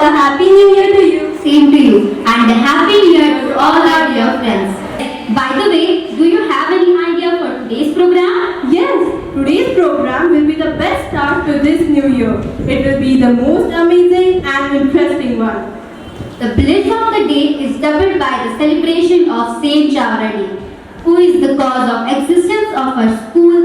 a happy new year to you. Same to you. And a happy new year to all our dear friends. By the way, do you have any idea for today's program? Yes, today's program will be the best start to this new year. It will be the most amazing and interesting one. The bliss of the day is doubled by the celebration of Saint Javaradi, who is the cause of existence of our school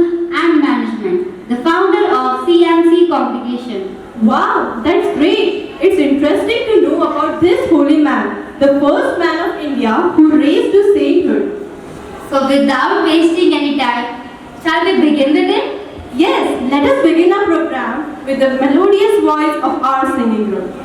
and management, the founder of CNC Congregation. Wow, that's great. It's interesting to know about this holy man, the first man of India who raised to sainthood. So without wasting any time, shall we begin with it? Yes, let us begin our program with the melodious voice of our singing group.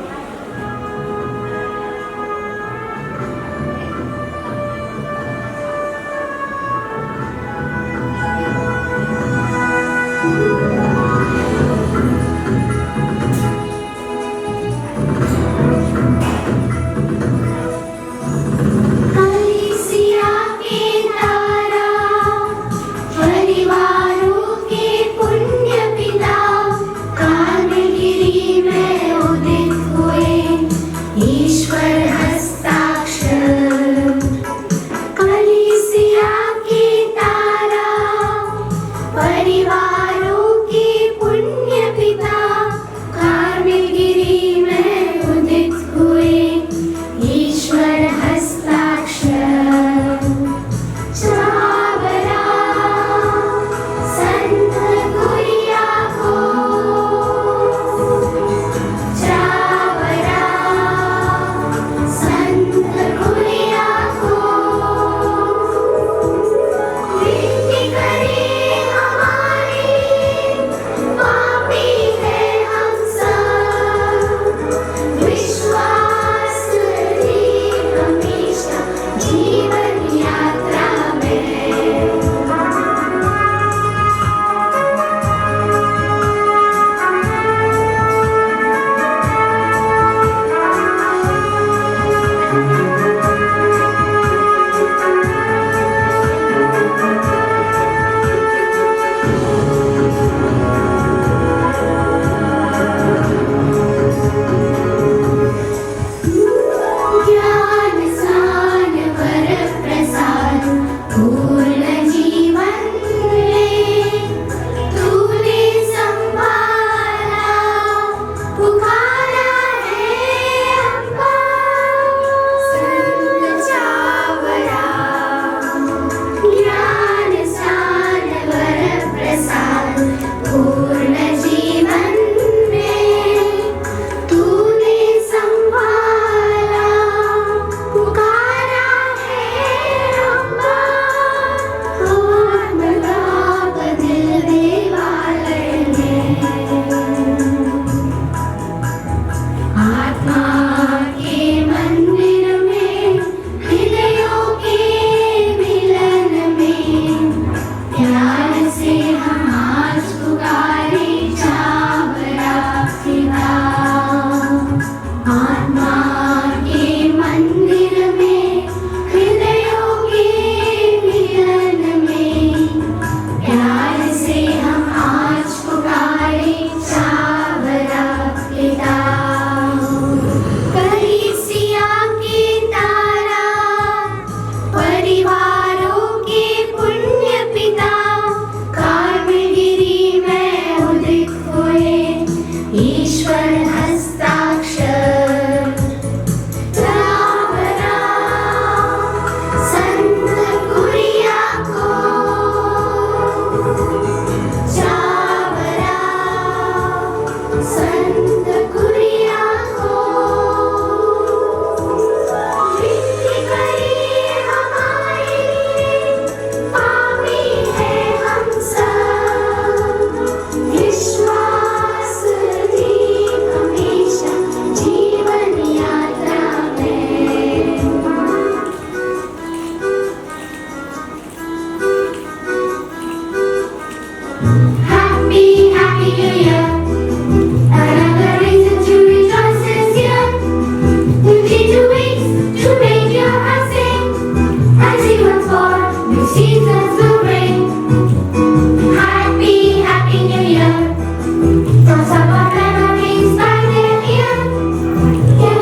From some of memories by the ear.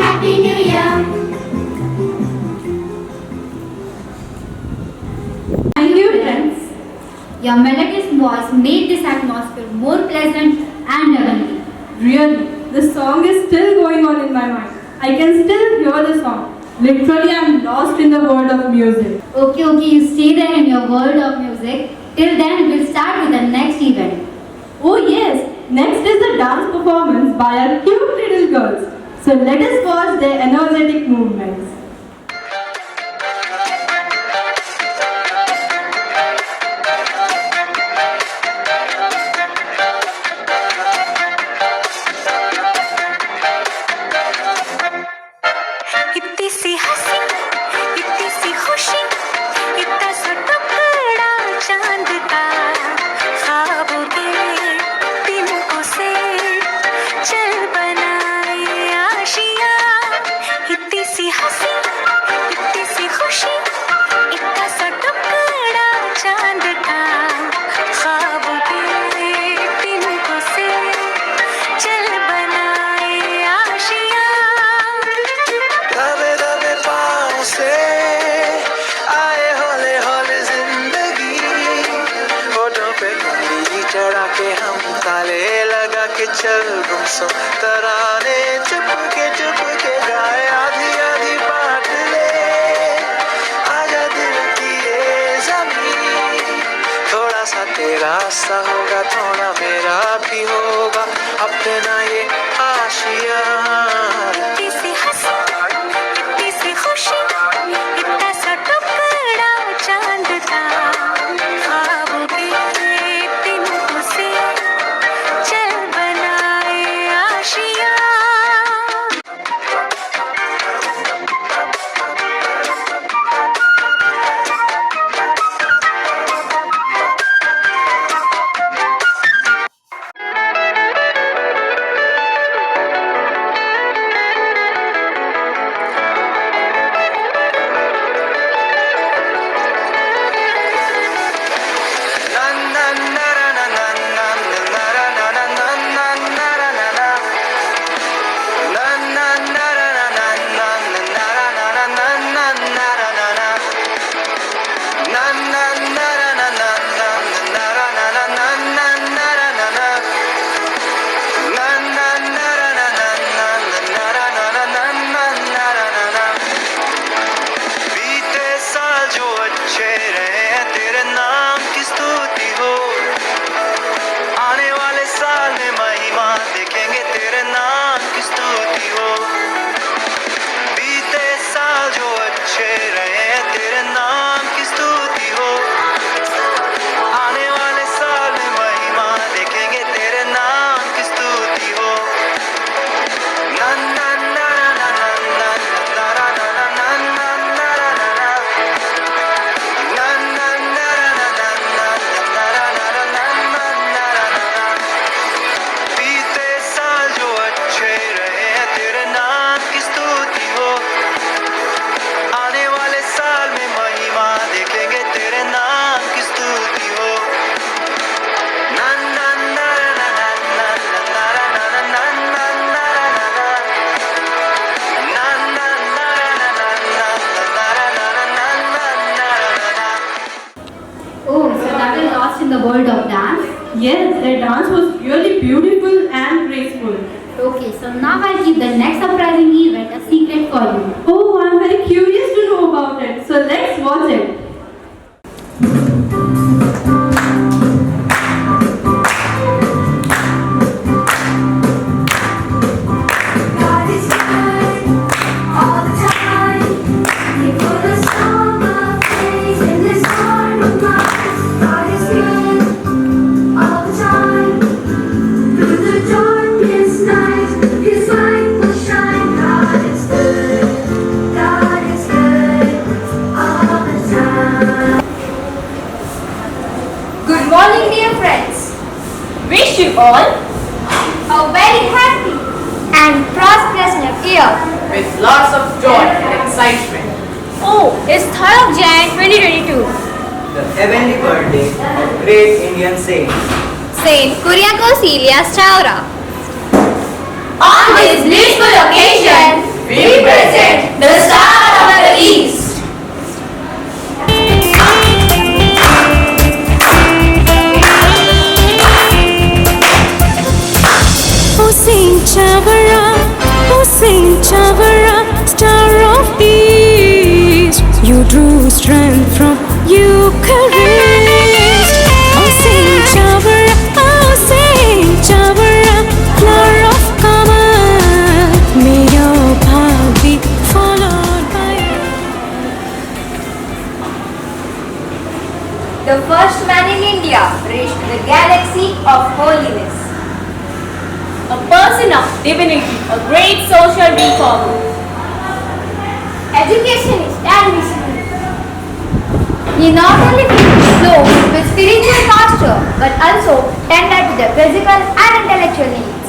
Happy New Year. Thank you, friends. Your melodious voice made this atmosphere more pleasant and heavenly. Really, the song is still going on in my mind. I can still hear the song. Literally, I'm lost in the world of music. Okay, you stay there in your world of music. Till then, we'll start with the next event. Oh yes, next is the dance performance by our cute little girls. So let us watch their energetic movements. इतनी सी हंसी इतनी सी खुशी इतना सा टुकड़ा चांद का ख्वाबों के तिनकों से चल बनाए आशिया इतनी सी हंसी इतनी सी खुशी इतना सा टुकड़ा चांद का ख्वाबों के तिनकों से चल बनाए आशिया दबे दबे पाँव से आए हौले हौले जिंदगी होठों पे उंगली चढ़ा के हम ताले लगा के चल गुमसुम तराने चुप के गाए आधी आधी बात ले आजा दिल की ये ज़मीं थोड़ा सा तेरा सा होगा थोड़ा मेरा भी होगा अपना ये आशिया इतनी सी हंसी इतनी सी खुशी इतना सा टुकड़ा चांद का ख्वाबों के तिनकों से चल बनाए आशिया बीते साल जो अच्छे रहे तेरे नाम की स्तुति हो आने वाले साल में महिमा देखेंगे तेरे नाम की स्तुति हो बीते साल जो अच्छे रहे तेरे नाम की स्तुति हो आने वाले साल में महिमा देखेंगे तेरे नाम की स्तुति हो बीते साल जो अच्छे रहे तेरे नाम की स्तुति हो आने वाले साल में महिमा देखेंगे तेरे नाम की स्तुति हो Oh, so that is lost in the world of dance. Yes, their dance was really beautiful and graceful. Okay, so now I'll keep the next surprising event a secret for you. Oh, I'm very curious to know about it. So let's watch it. God is good all the time. He put a song of praise in this heart of mine. God is good all the time. Through the darkest night, His light will shine. God is good all the time. Good morning, dear friends. Wish you all a very happy and prosperous new year with lots of joy and excitement. Oh, it's 3rd of Jan 2022. the heavenly birthday of great Indian saint. Saint Kuriakose Elias Chavra. On this blissful occasion, we present the Star of the East. Oh Saint Chavara, oh Saint Chavara, Star of the East, you drew strength from Eucharist. Oh Saint Chavara, flower of Kamal, may your path be followed by. The first man in India reached the galaxy of holiness. A person of divinity, a great social reformer. Educationist and missionary. He not only flowed with spiritual posture but also tended to the physical and intellectual needs.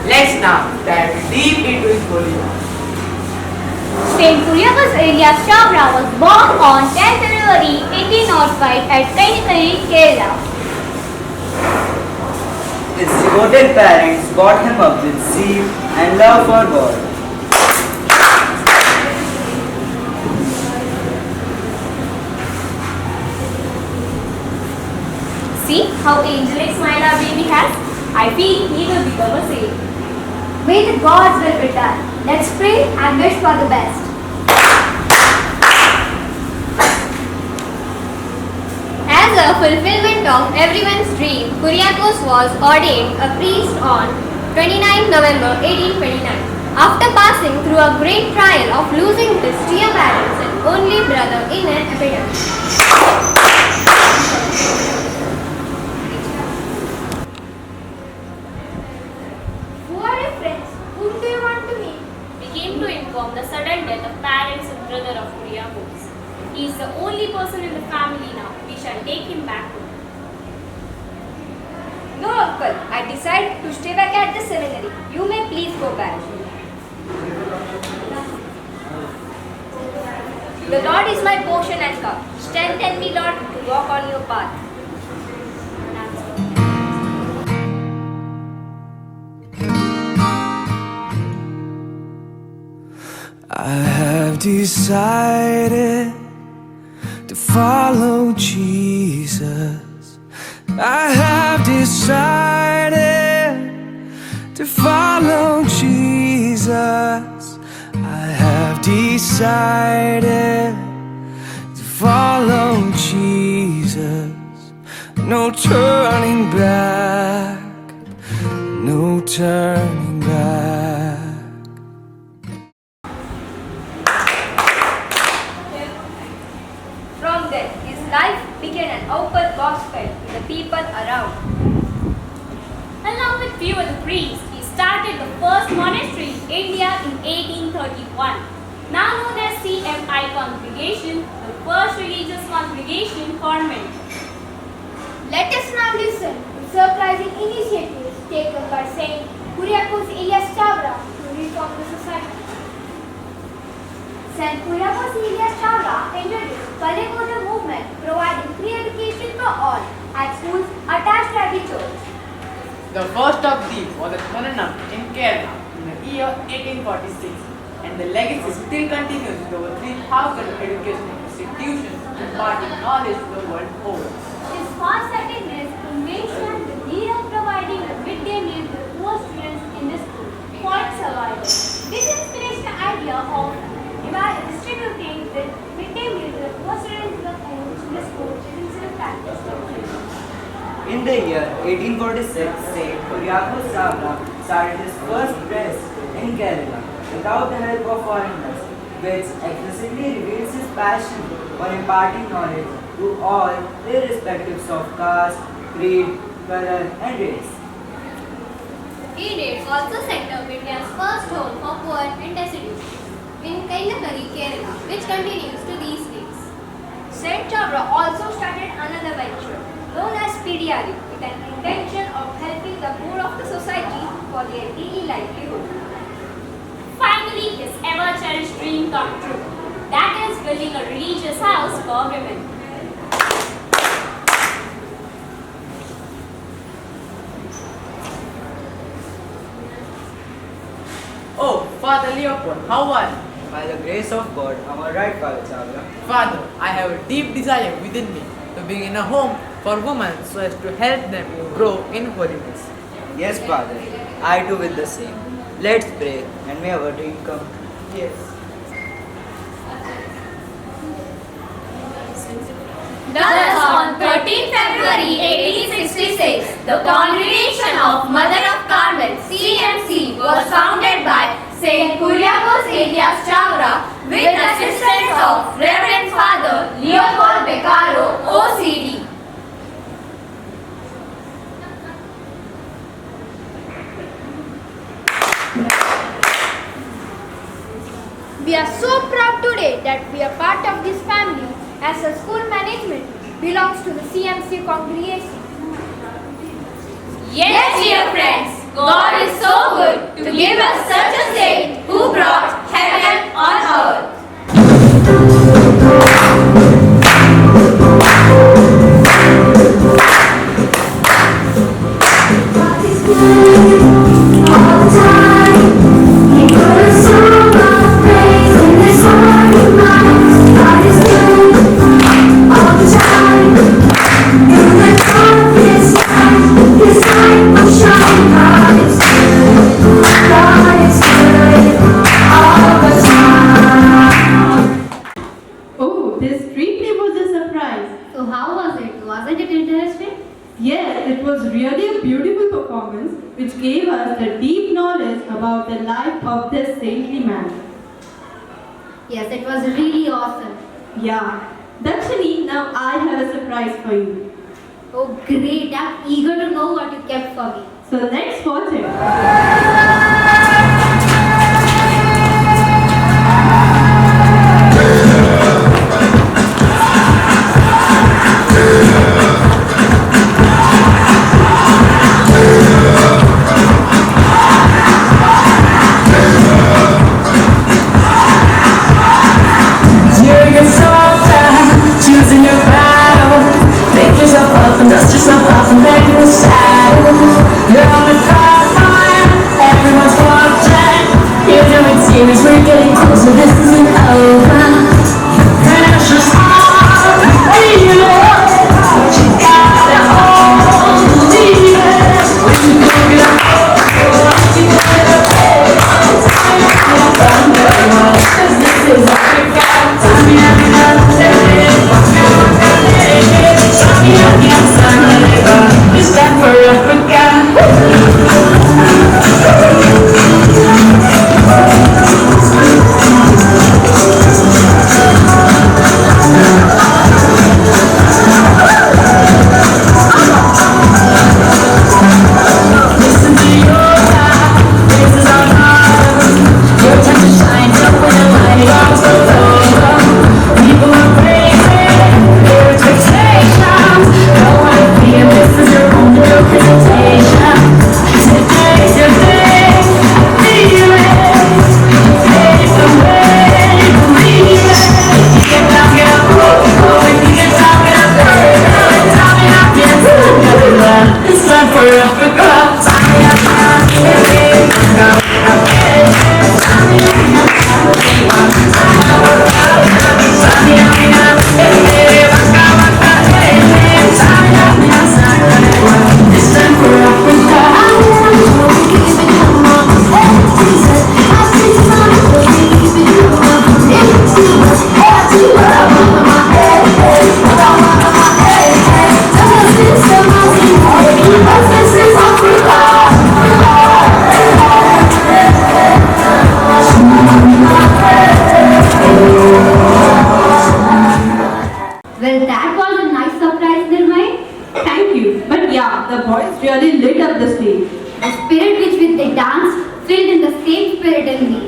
Let's now dive deep into his holy life. Saint Kuriakose Elias Chavra was born on 10th February 1805 at Kaikari, Kerala. His devoted parents brought him up with zeal and love for God. See how angelic smile our baby has? I feel he will become a saint. May the God's will be done. Let's pray and wish for the best. As a fulfillment of everyone's dream, Kuriakose was ordained a priest on 29 November 1829. After passing through a great trial of losing his dear parents and only brother in an epidemic. Who are your friends? Whom do you want to meet? We came to inform the sudden death of parents and brother of Kuriakose. He is the only person in the family now. We shall take him back home. No, uncle. I decided to stay back at the seminary. You may please go back. The Lord is my portion and cup. Strengthen me, Lord, to walk on your path. I have decided to follow Jesus. I have decided to follow Jesus. I have decided to follow Jesus. No turning back, no turning back. From then, his life became an open gospel to the people around. Along with few other priests, he started the first monastery in India in 1831. Now known as CMI Congregation, the first religious congregation for men. Let us now listen to surprising initiatives taken by Saint Kuriakose Elias Chavra to reform the society. Saint Kuriakose Elias Chavra introduced Kalekoda movement, providing free education for all at schools attached at the church. The first of these was at Maranam in Kerala in the year 1846, and the legacy still continues with over 3,000 educational institutions imparting knowledge to the world over. His far-sightedness envisioned the need of providing a midday meal to the poor students in the school for its survival. This inspirational idea of distributing the midday meal to the poor students in the school is still practiced. In the year 1846, Saint Kuriakose Chavra started his first press in Kerala without the help of foreigners, which explicitly reveals his passion for imparting knowledge to all irrespective of caste, creed, color and race. He did also set up India's first home for poor and destitute in Kailakari, Kerala, which continues to these days. Saint Chavra also started another venture known as PDRE with an intention of helping the poor of the society for their daily livelihood. Finally, his ever-cherished dream come true. That is building a religious house for women. Father Leopold, how are you? By the grace of God, am I right, Father Chavra? Father, I have a deep desire within me to begin a home for women so as to help them grow in holiness. Yes, Father, I too with the same. Let's pray and may our dream come true. Yes. Thus, on 13 February 1866, the Congregation of Mother of Carmel (CMC) was founded by Saint Kuriakos Elias Chavra with assistance of Reverend Father Leopold Beccaro, OCD. We are so proud today that we are part of this family as the school management belongs to the CMC congregation. Yes, dear friends, God is so good to give us such a saint who brought heaven on earth. God is good all the time. He put a song of praise in this heart of mine. God is good all the time. Through the darkest night, His light will shine. God is good. God is good all the time. Oh, this really was a surprise. So how was it? Wasn't it interesting? Yes, it was really a beautiful performance which gave us the deep knowledge about the life of this saintly man. Yes, it was really awesome. Yeah, Dakshini, now I have a surprise for you. Oh great, I'm eager to know what you kept for me. So let's watch it. You're your soldier, choosing your battle. Make yourself up and dust yourself off and back in the saddle. You're on the front line, everyone's watching. You're doing series, we're getting closer, this isn't over. Finish your song, leave it. You gotta hold, leave it. When you look it up, you gotta pay. Time to thunder, 'cause this is Africa. It's time for Africa. Listen to your life, this is our love. Your time to shine, up when the light is over. People are crazy, their expectations. No one fear, this is your own, no hesitation. Today's your day, feel it. Pave the way, believe it. Get down, get up, oh, if you get down, get up, down, get up, yes. It's time for Africa. It's time for Africa. Well, that was a nice surprise, Nirmay. Thank you. But yeah, the boys really lit up the stage. The spirit which with they danced filled in the same spirit in me.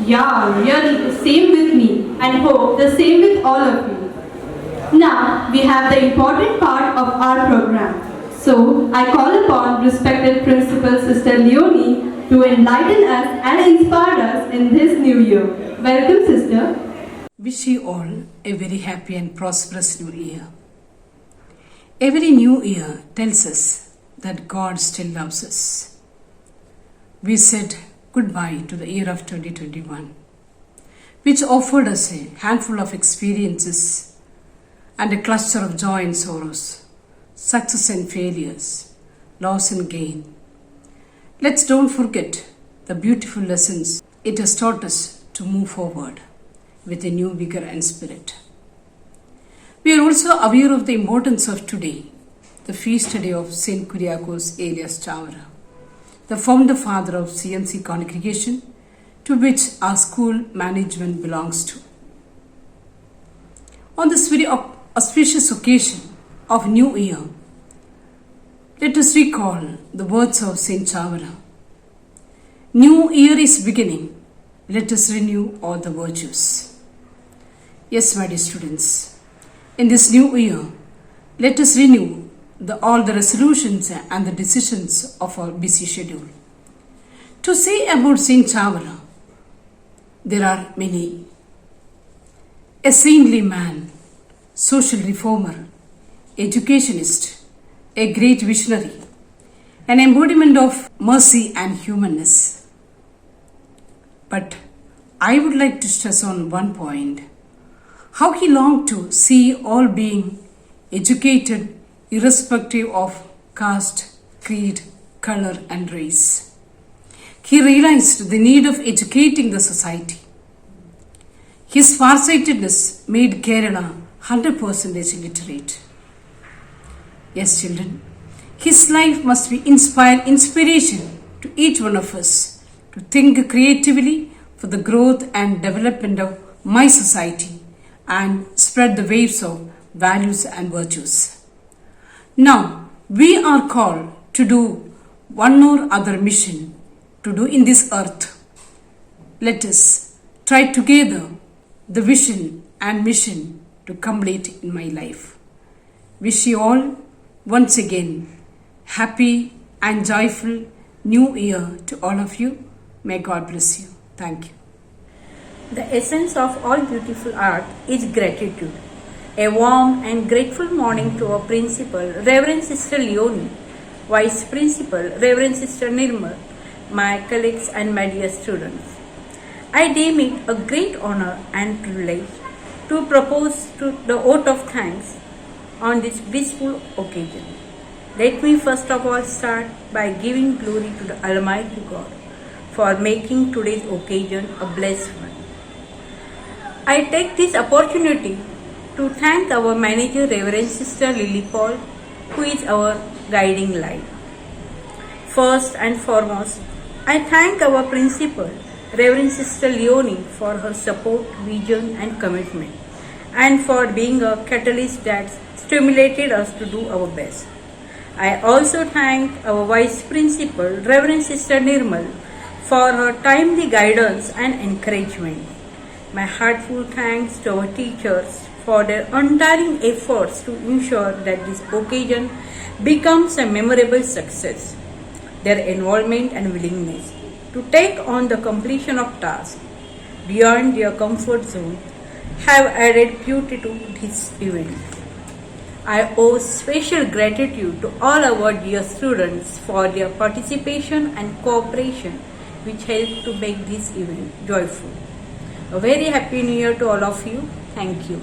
Yeah, really, the same with me, and hope the same with all of you. Now, we have the important part of our program. So, I call upon respected Principal Sister Leonie to enlighten us and inspire us in this new year. Welcome, Sister. Wish you all a very happy and prosperous new year. Every new year tells us that God still loves us. We said goodbye to the year of 2021, which offered us a handful of experiences and a cluster of joy and sorrows, success and failures, loss and gain. Let's don't forget the beautiful lessons it has taught us to move forward with a new vigor and spirit. We are also aware of the importance of today, the feast day of Saint Kuriakose Elias Chavara, the founder father of CMC congregation, to which our school management belongs to. On this very auspicious occasion of New Year, let us recall the words of Saint Chavara. New Year is beginning. Let us renew all the virtues. Yes, my dear students, in this new year, let us renew all the resolutions and the decisions of our busy schedule. To say about Saint Chavara, there are many. A saintly man, social reformer, educationist, a great visionary, an embodiment of mercy and humanness. But I would like to stress on one point, how he longed to see all being educated irrespective of caste, creed, color and race. He realized the need of educating the society. His farsightedness made Kerala 100% literate. Yes, children, his life must be inspiration to each one of us to think creatively for the growth and development of my society and spread the waves of values and virtues. Now, we are called to do one or other mission to do in this earth. Let us try together the vision and mission to complete in my life. Wish you all once again happy and joyful New Year to all of you. May God bless you. Thank you. The essence of all beautiful art is gratitude. A warm and grateful morning to our principal, Reverend Sister Leonie, Vice Principal, Reverend Sister Nirmal, my colleagues and my dear students. I deem it a great honor and privilege to propose the vote of thanks on this blissful occasion. Let me first of all start by giving glory to the Almighty God for making today's occasion a blessed one. I take this opportunity to thank our manager, Reverend Sister Lily Paul, who is our guiding light. First and foremost, I thank our principal, Reverend Sister Leonie, for her support, vision and commitment, and for being a catalyst that stimulated us to do our best. I also thank our Vice Principal, Reverend Sister Nirmal, for her timely guidance and encouragement. My heartfelt thanks to our teachers for their untiring efforts to ensure that this occasion becomes a memorable success. Their involvement and willingness to take on the completion of tasks beyond their comfort zone have added beauty to this event. I owe special gratitude to all our dear students for their participation and cooperation, which helped to make this event joyful. A very happy New Year to all of you. Thank you.